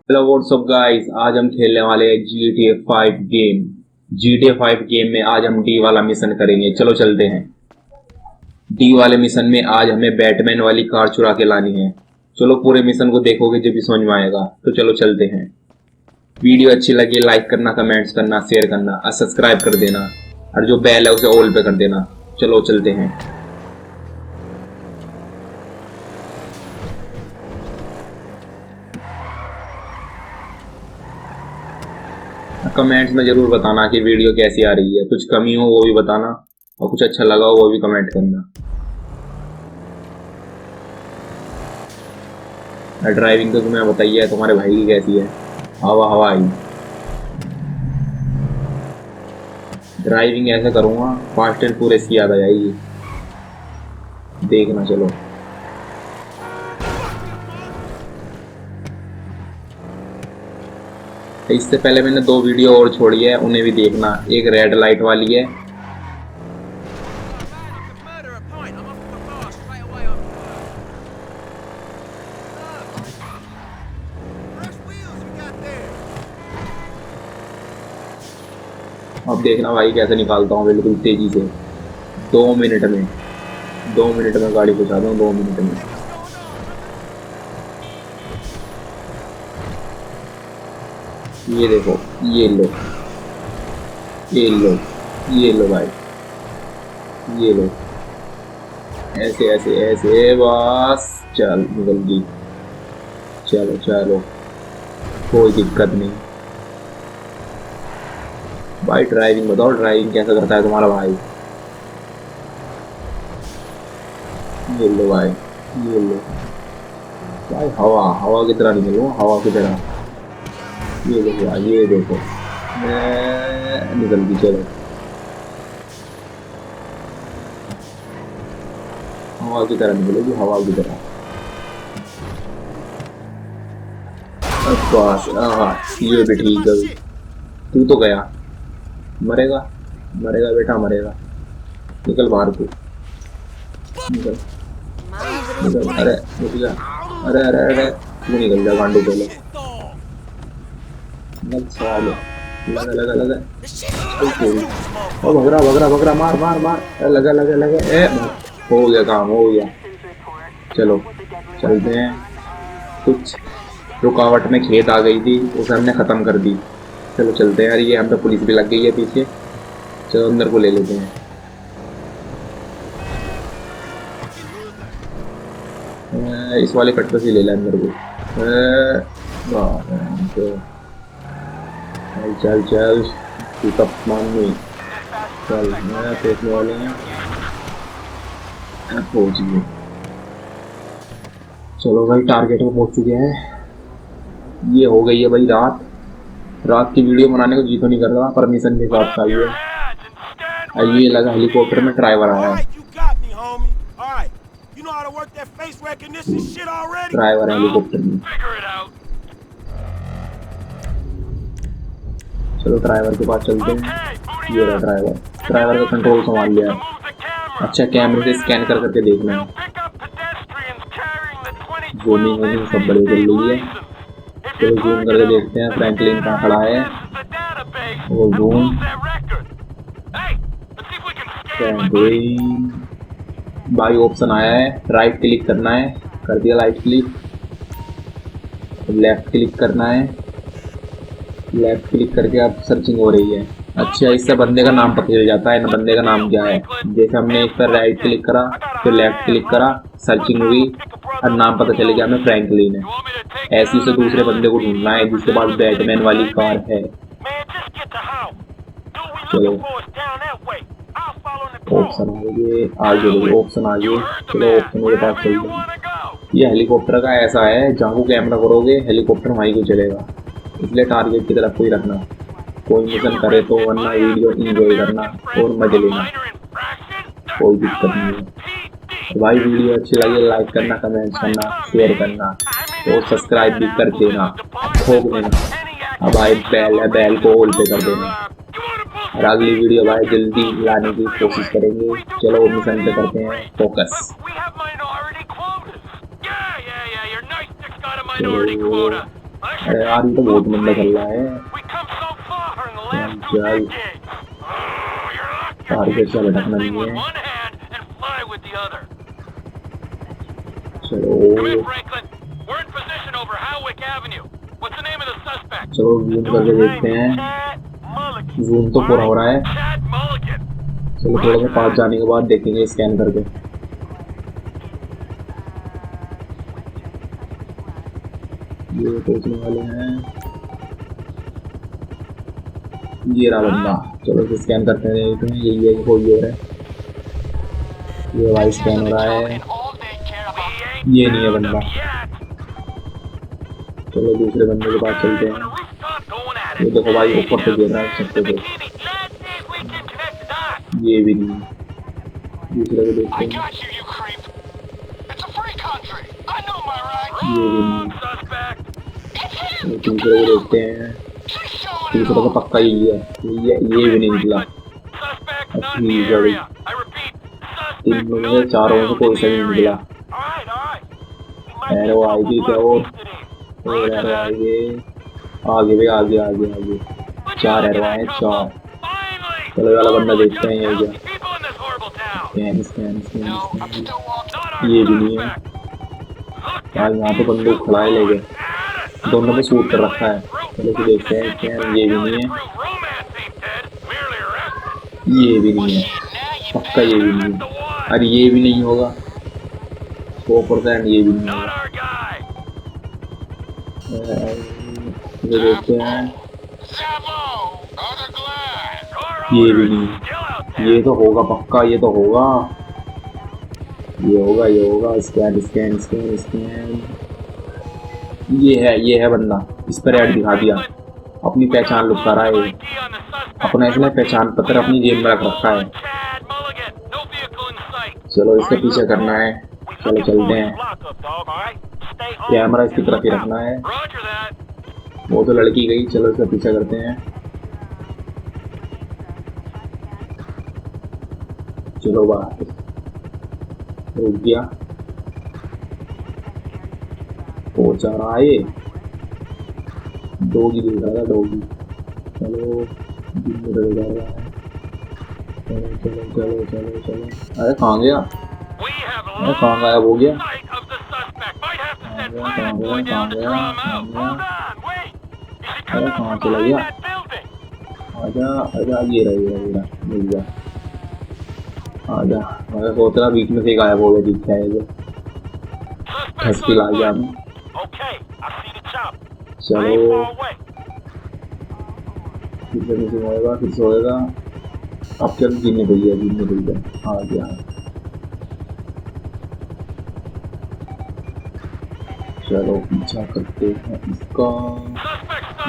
Hello what's up guys, आज हम खेलने वाले हैं GTA 5 गेम। GTA 5 गेम में आज हम डी वाला मिशन करेंगे। चलो चलते हैं। डी वाले मिशन में आज हमें बैटमैन वाली कार चुरा के लानी है। चलो पूरे मिशन को देखोगे जब भी समझ में आएगा। तो चलो चलते हैं। वीडियो अच्छी लगी लाइक करना, कमेंट्स करना, शेयर करना और सब्सक्राइब कर देना, और जो बेल है उसे ऑल पे कर देना। चलो चलते हैं। कमेंट्स में जरूर बताना कि वीडियो कैसी आ रही है। कुछ कमी हो वो भी बताना, और कुछ अच्छा लगा हो वो भी कमेंट करना। ड्राइविंग तो तुम्हें बताइए तुम्हारे भाई की कैसी है। हवा हवा आई। ड्राइविंग ऐसे करूंगा फास्ट एंड पूरे की याद आ जाएगी। देखना चलो। इससे पहले मैंने 2 वीडियो और छोड़ी है, उन्हें भी देखना। एक रेड लाइट वाली है, अब देखना भाई कैसे निकालता हूँ बिल्कुल तेजी से। 2 मिनट में 2 मिनट में गाड़ी पहुंचा दूँ। 2 मिनट में। ये देखो, ये लो, ये लो, ये लो भाई, ये लो। ऐसे ऐसे ऐसे बस चल निकल गई। चलो चलो, कोई दिक्कत नहीं भाई। ड्राइविंग बताओ, ड्राइविंग कैसा करता है तुम्हारा भाई। ये लो भाई, ये लो भाई। हवा हवा की तरह निकलो, हवा की तरह। ये देखो भाई, ये देखो निकल गई। चलो हवा की तरह निकलेगी, हवा की तरह। बस ये भी ठीक है। तू तो गया, मरेगा मरेगा बेटा, मरेगा। निकल बाहर तू, निकल निकल। अरे रुक जा, अरे अरे अरे तू निकल जा गांडू पहले। लगा लगा लगा। ओ भगरा भगरा भगरा, मार मार मार। लगा लगा लगा। हो गया काम, हो गया। चलो चलते हैं। कुछ रुकावट में खेत आ गई थी, उसे हमने खत्म कर दी। चलो चलते हैं यार। ये हम पे पुलिस भी लग गई है पीछे। चलो अंदर को ले लेते हैं। इस वाले कट्टर से ले लें अंदर को। चल चल पिकअप मारनी। चल फेंकने वाले हैं, पहुंच गए। चलो भाई टारगेट पे पहुंच चुके हैं। ये हो गई है भाई रात। रात की वीडियो बनाने को जी तो नहीं कर रहा, परमिशन के साथ चाहिए। ये लगा हेलीकॉप्टर में ड्राइवर आया है। ड्राइवर है हेलीकॉप्टर में। चलो ड्राइवर के पास चलते हैं। ये रहा ड्राइवर। ड्राइवर का कंट्रोल संभाल लिया है। अच्छा कैमरे से स्कैन कर करके देखना है। जूमिंग वूमिंग सब बढ़िया चल रही है। चलो जूम करके देखते हैं फ्रैंकलिन कहाँ खड़ा है। वो जूम भाई ऑप्शन आया है, राइट क्लिक करना है। कर दिया राइट क्लिक। लेफ्ट क्लिक करना है। लेफ्ट क्लिक करके अब सर्चिंग हो रही है। अच्छा इससे बंदे का नाम पता चल जाता है ना, बंदे का नाम क्या है। जैसे हमने इस पर राइट क्लिक करा, फिर लेफ्ट क्लिक करा, सर्चिंग हुई और नाम पता चल गया हमें फ्रैंकलिन है। ऐसे उसे दूसरे बंदे को ढूंढना है जिसके पास बैटमैन वाली कार है। चलो ऑप्शन आगे ऑप्शन आगे। चलो ऑप्शन के पास चलते हैं। ये हेलीकॉप्टर का ऐसा है, जहाँ को कैमरा करोगे हेलीकॉप्टर वहीं को चलेगा, इसलिए टारगेट की तरफ कोई रखना। कोई मिशन करे तो, वरना वीडियो एंजॉय करना और मजे लेना, कोई दिक्कत नहीं है। तो भाई वीडियो अच्छी लगी लाइक करना, कमेंट करना, शेयर करना और सब्सक्राइब भी कर देना, ठोक देना। अब भाई बेल है, बेल को ऑल पे कर देना। और अगली वीडियो भाई जल्दी लाने की कोशिश करेंगे। चलो मिशन पे करते हैं फोकस। अरे यार ये तो बहुत मंदा चल रहा है। चल टारगेट से भटकना नहीं है। चलो चलो जूम करके देखते हैं। जूम तो पूरा हो रहा है। चलो थोड़ा सा पास जाने के बाद देखेंगे स्कैन करके। ये पहुंचने वाले हैं। ये रहा बंदा। चलो इसे स्कैन करते हैं, देखते हैं यही है कोई और है। ये भाई स्कैन हो रहा है। ये नहीं है बंदा। चलो दूसरे बंदे के पास चलते हैं। ये देखो भाई ऊपर से गिर रहा है छत पे। ये भी नहीं है। दूसरे को देखते हैं। ये भी नहीं है। तीसरे को देखते हैं। तीसरा तो पक्का यही है। ये भी नहीं निकला। तीन लोगों से चारों में से कोई सा नहीं निकला। एरो आएगी क्या? और एरो आएगी। आगे भी आगे आगे आगे। 4 एरो आए 4। चलो वाला बंदा देखते हैं ये क्या। Scan scan scan scan. ये भी नहीं है यार। यहाँ तो बंदूक खड़ा है लेके। दोनों में शूट कर रखा है। चलो तो देखते हैं क्या। ये भी नहीं है। ये भी नहीं है पक्का। ये भी नहीं है। अरे ये भी नहीं होगा 100%। ये भी नहीं होगा। ये देखते हैं। ये भी नहीं। ये तो होगा पक्का। ये तो होगा। ये होगा। Scan scan scan scan. ये है बंदा। इस पर ऐड दिखा दिया। अपनी पहचान लुका रहा है। अपना इसने पहचान पत्र अपनी जेब में रख रखा है। चलो इसका पीछा करना है। चलो चलते हैं। कैमरा इसकी तरफ ही रखना है। वो तो लड़की गई। चलो इसका पीछा करते हैं। चलो बाहर रुक गया। पहुंचा रहा है। डोगी दिख रहा था डोगी। चलो जा रहा है। चलो चलो चलो चलो चलो। अरे कहाँ गया? अरे कहाँ गायब हो गया? अरे कहाँ चला गया? आजा आजा। ये रहा मिल गया। आजा। मैं सोच रहा बीच में से गायब हो गया। दिखता है जो फंस के ला गया हमें। चलो फिर से होएगा फिर से होएगा। अब चल जीने भैया आ गया। चलो पीछा करते हैं इसका।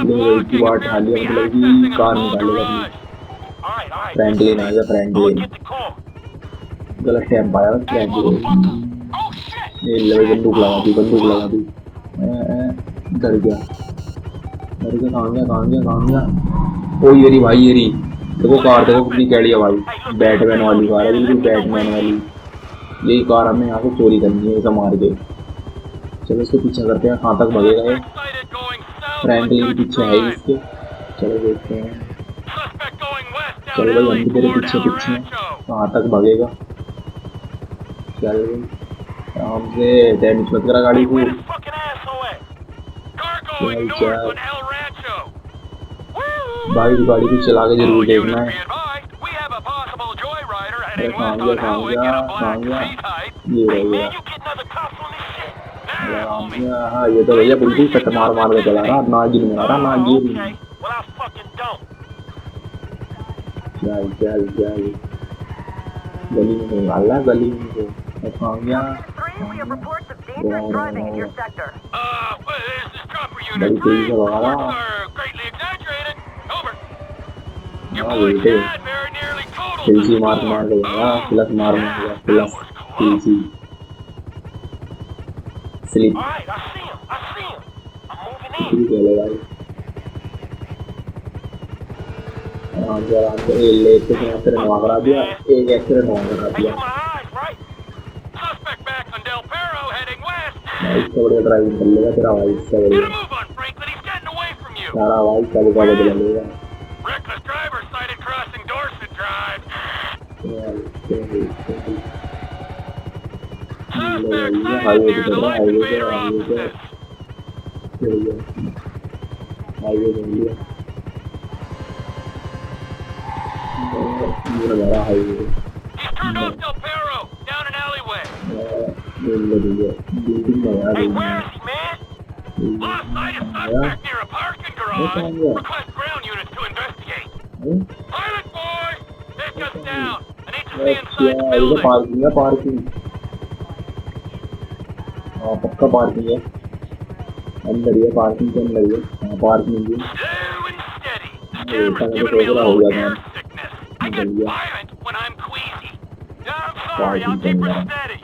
की बात उठा लिया। मतलब कि कार निकालेगा अपनी। फ्रैंकलिन आएगा। फ्रैंकलिन गलत टाइम पाया। फ्रैंकलिन बंदूक लगा दी। डर गया। कहाँ गया? ओ ये भाई ये देखो कार। देखो कितनी कैडी है भाई। बैटमैन वाली कार है। बिल्कुल बैटमैन वाली। यही कार हमें यहाँ से चोरी करनी है। ऐसा मार के। चलो इसको पीछा करते हैं। कहाँ तक भागेगा ये? फ्रैंकलिन पीछे है इसके। चलो देखते हैं। चलो भाई हम भी तेरे पीछे कहाँ तक भागेगा? चल आराम से डैमेज मत करा गाड़ी को। चल भाई गाड़ी को चला के जरूर देखना है। अरे कहाँ गया? ये रहेगा। हाँ ये तो भैया बिल्कुल कट मार के चला रहा। ना गिर में आ रहा ना गिर में। चल गली में डाल। गली में कहाँ गया? बड़ी तेजी से भगा रहा। तुलसी मार देगा। प्लस मार प्लस तुलसी स्लिप। एक्सीडेंट वहाँ करा दिया। एक एक्सीडेंट वहाँ करा दिया। इससे बढ़िया ड्राइविंग कर लेगा तेरा भाई। इससे बढ़िया सारा भाई चालू का बदला लेगा Reckless driver sighted crossing Dorset Drive. Suspect sighted near the life invader offices. Highway बन लिया ये हमारा highway He's turned off Del Perro, down an alleyway. Building में यार Hey, where is he, man? Lost sight of suspect near a parking garage. Request ground units to investigate. Pilot boy, take us down. I need to see inside the building. Parking है parking हाँ पक्का parking है अंदर ही है parking के अंदर ही है हाँ पार्किंग है Slow and steady. This camera's giving me a little air sickness. I get violent when I'm queasy. Yeah, I'm sorry. I'll keep her steady.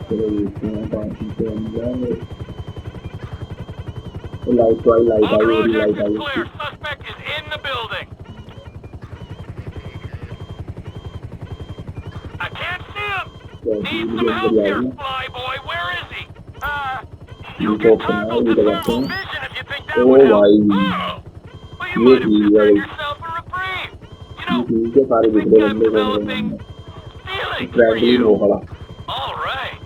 चलो देखते हैं पार्किंग के अंदर लाइट वाली light All I road light exits I clear. Suspect is in the building. I can't see him. Need some help here, flyboy. Where is he? You can toggle the thermal vision if you think that would help. Oh, well, you might have just earned yourself a reprieve. You know, I think I'm developing feelings for you. All right.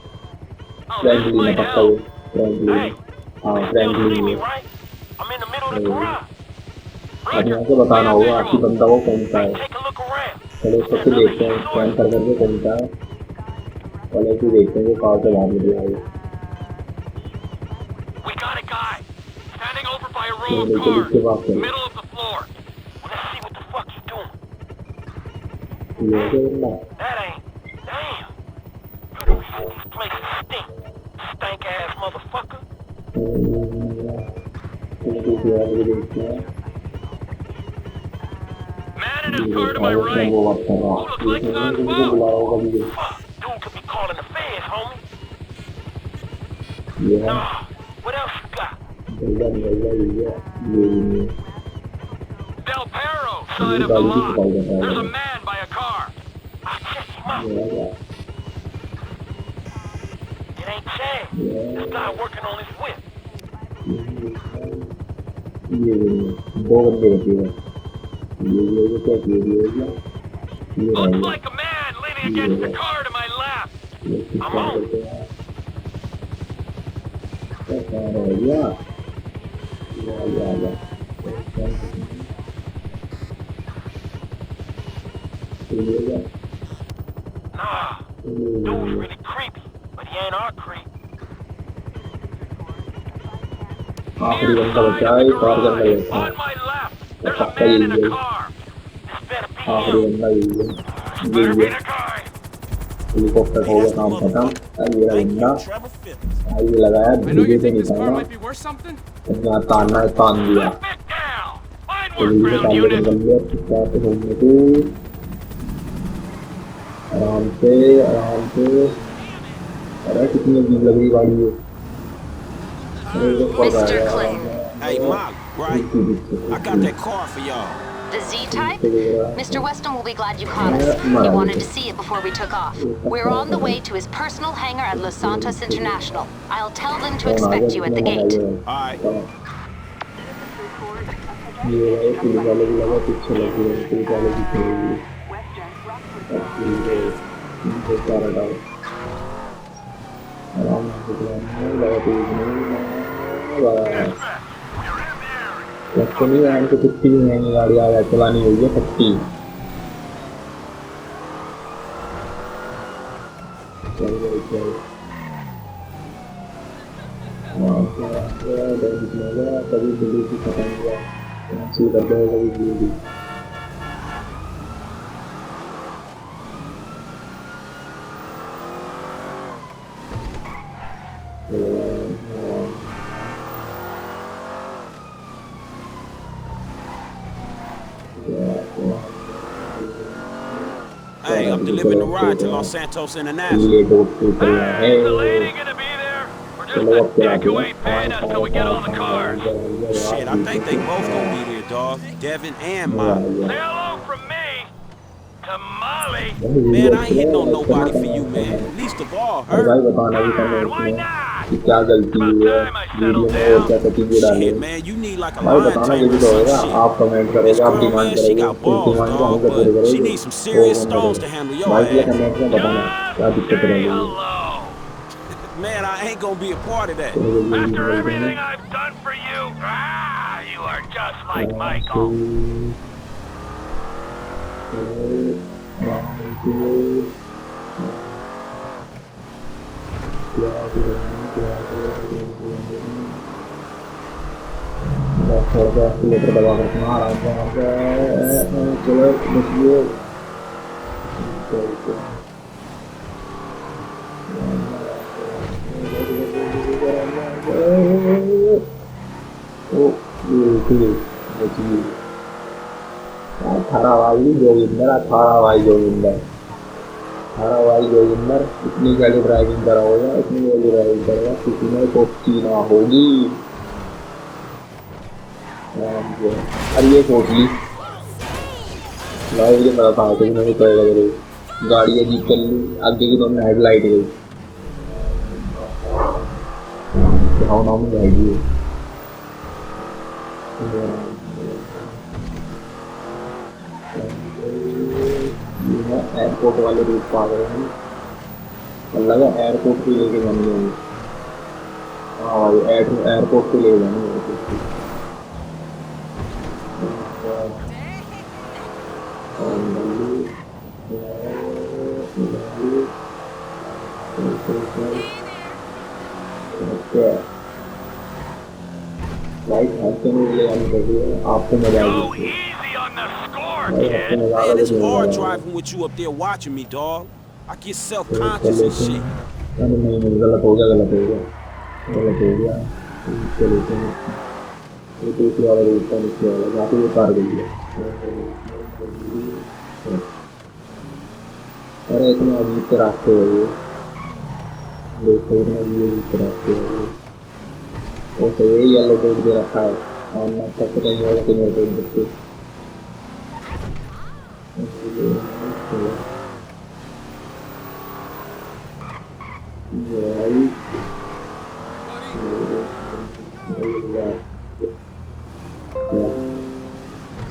Oh, this might help. Hey, you still see me, right? I'm in the middle of the garage. अब यहाँ से बताना होगा आपकी बंदा वो कौन सा है Take a look around. चलो सबसे देखते हैं स्कैन कर करके कौन सा है पहले से देखते हैं वो कार से बाहर निकल आएगा We got a guy standing over by a row of cars, middle of the floor. Let's see what the fuck he's doing. That ain't. Damn. These places stink. Stank ass motherfucker. Man in his car to my right. Who looks like he's on foot. Fuck. Dude could be calling the feds, homie. Nah. What else you got? Del Perro, side of the lot. There's a man by a car. I'll check him out. It ain't Chad. This guy working on his whip. Looks like a man leaning against the car to my left. I'm on. Nah, dude's really creepy, but he ain't our creep. आखिरी बंदा बचा है car के अंदर बैठा On my left, there's a man in a car. This better be आखिरी him. बंदा ये Better be the guy. Helicopter हो गया काम खत्म अब ये बंदा ये लगाया धीरे से निकाला यहाँ तानना है तान दिया Suspect down. Find तो more धीरे से ground तान के units. निकल लिया चुपचाप से घूमने को आराम से अरे कितनी अजीब लग रही गाड़ी है Mr. Clinton. Hey, Molly, right? I got that car for y'all. The Z-Type? Mr. Weston will be glad you caught us. He wanted to see it before we took off. We're on the way to his personal hangar at Los Santos International. I'll tell them to expect you at the gate. All right. नहीं van को कुत्ती महंगी गाड़ी आ जाए चलानी होगी सच्ची कभी बिजली की खत्म हुआ करते हैं कभी बिजली Hey, I'm delivering the ride to Los Santos International. ये दोस्त चल रहा है Is the lady gonna be there? Or just that dickaway paying us till we get on the cars? Shit, I think they both gonna be there, dog. Devin and Molly. Say hello from me to Molly. Man, I ain't hitting on nobody for you, man. Least of all, her. भाई बताना भी God, why not? कि क्या गलती हुई है, video में और क्या चीजें डाले। Shit, man, you need like a भाई lion बताना जो tamer भी or तो some होगा, shit. आप कमेंट This करोगे, आप girl, डिमांड man, she करोगे, got फिर balls, डिमांड को हम dog, क्या पूरे but she करोगे, needs some वो serious कौन stones करेगा। to handle your भाई इसलिए ass. कमेंट में बताना क्या दिक्कत रह रही है। Man, I ain't gonna be a part of that. चलो जल्दी जल्दी After निकलते everything हैं। I've done for you, you are just like Michael. Accelerator दबा कर सुना आराम से चलो बचिए। थारावाई जोगिंदर, थारावाई जोगिंदर, थारावाई जोगिंदर इतनी गाड़ी ड्राइविंग करा होगा, इतनी गाड़ी ड्राइविंग करेगा, किसी में कोई ना होगी। अरे ये सोच ली भाई, मुझे पता था कि मैंने कर लग रही गाड़ी अजीब कर ली, आगे की तो हेडलाइट गई नाम में जाएगी। एयरपोर्ट वाले रूट पा गए हैं, लगा एयरपोर्ट पे लेके जानी है। हाँ भाई एयरपोर्ट पे ले जानी है। लाइट हादसे में ले जानी चाहिए, आपको मजा Go आएगी। easy on the score, भाई kid. आपको मजा Man, आएगा it's तो hard मजा driving with you up there watching me, dog. I get आएगा। self-conscious and shit. अरे नहीं गलत हो गया, गलत हो गया, गलत हो गया। चलो ये दूसरी वाला रूट का नीचे वाला जहाँ पे ये कार गई है। अरे इतने अजीब से रास्ते है ये, देखो इतने अजीब से रास्ते है ये। वो तो यही येलो बोर्ड दे रखा है और मैं तक कहीं होगा कि नहीं बोर्ड देखते।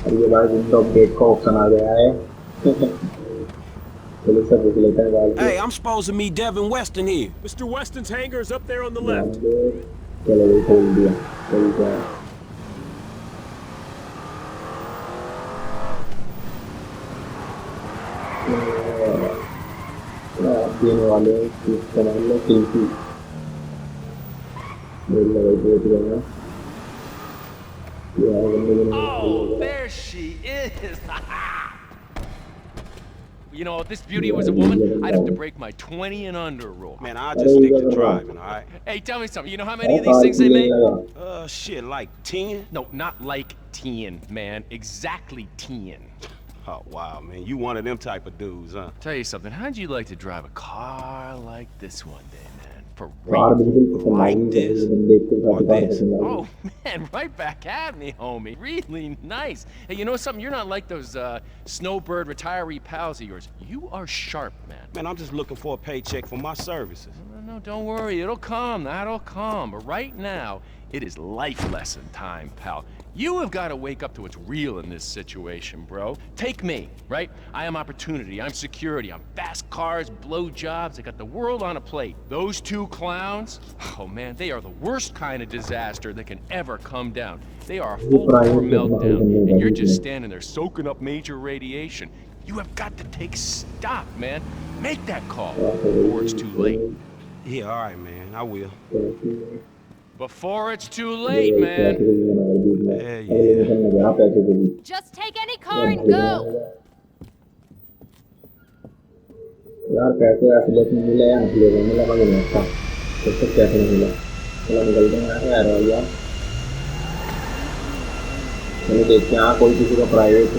और ये भाई विंडो अपडेट का ऑप्शन आ गया है। चलो सब देख लेते हैं भाई। Hey, I'm supposed to meet Devin Weston here. Mr. Weston's hangar is up there on the left. चलो भाई खोल दिया, चल क्या देने वाले सामान में टिंकी Oh, there she is. You know, if this beauty was a woman, I'd have to break my 20 and under rule. Man, I'll just stick to driving, all right? Hey, tell me something. You know how many of these things they make? Shit, like 10? No, not like 10, man. Exactly 10. Oh, wow, man. You one of them type of dudes, huh? Tell you something. How'd you like to drive a car like this one day, man? For car real? बिल्कुल पसंद आई Like this? मुझे, देखते ही Or car this? पसंद आई। Oh, man, right back at me, homie. Really nice. Hey, you know something? You're not like those snowbird retiree pals of yours. You are sharp, man. Man, I'm just looking for a paycheck for my services. No, don't worry. It'll come. That'll come. But right now, it is life lesson time, pal. You have got to wake up to what's real in this situation, bro. Take me, right? I am opportunity. I'm security. I'm fast cars, blow jobs. I got the world on a plate. Those two clowns, oh man, they are the worst kind of disaster that can ever come down. They are a full-bore meltdown, and you're just standing there soaking up major radiation. You have got to take stock, man. Make that call before it's too late. Yeah, all right, man. I will. Before it's too late, man. Just take any car and go. यार पैसे असलियत में मिले या नकली में मिला मुझे नहीं पता, तब तक कैसे नहीं मिला। चलो निकलते हैं यार यार। चलो देखते हैं कोई किसी का प्राइवेट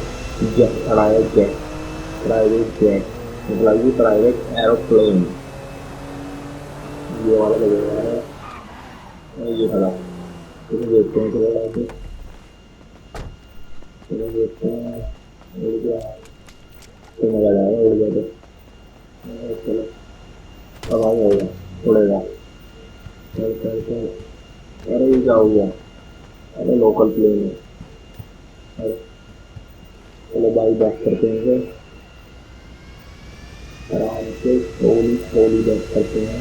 जेट खड़ा है, जेट प्राइवेट जेट मतलब ये प्राइवेट एरोप्लेन ये वाला लगेगा यार, ये खड़ा। चलो देखते हैं चलो आगे, चलो देखते हैं उड़ गया तो मजा आएगा, उड़ गया तो चलो अब आगे होगा उड़ेगा। हो गया। अरे लोकल प्लेन है। चलो भाई बैक करते हैं इसे आराम से, स्लोली स्लोली बैक करते हैं।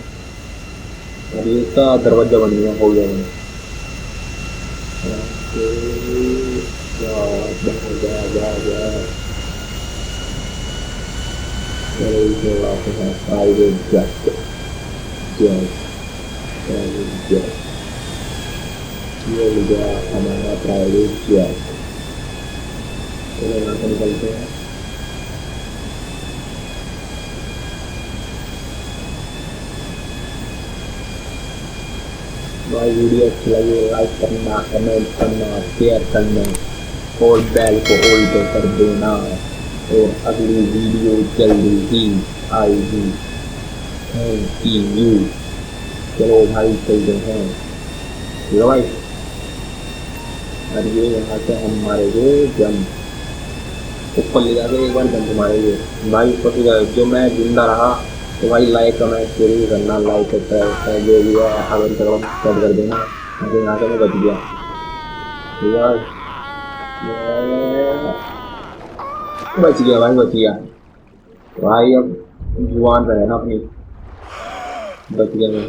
अब ये इसका दरवाजा बन गया, हो गया है। चलो इसे वापस प्राइवेट जेट, ये हो गया हमारा प्राइवेट जेट। चलो यहाँ से निकलते हैं। भाई वीडियो अच्छी लगी लाइक करना, कमेंट करना, शेयर करना और बेल को ऑल पे कर देना। और अगली वीडियो जल्दी ही आएगी। Thank you. चलो भाई चलते हैं। चलो भाई, और ये यहाँ से हम मारेंगे जंप, ऊपर ले जाके एक बार जंप मारेंगे भाई। ऊपर जो मैं जिंदा रहा तो भाई लाइक कमेंट जरूर करना, लाइक सब्सक्राइब जो भी है अगर सब कर देना। मुझे यहाँ से मैं बच गया यार, बच गया भाई, बच गया भाई। अब जुबान रहे ना अपनी, बच गया मैं।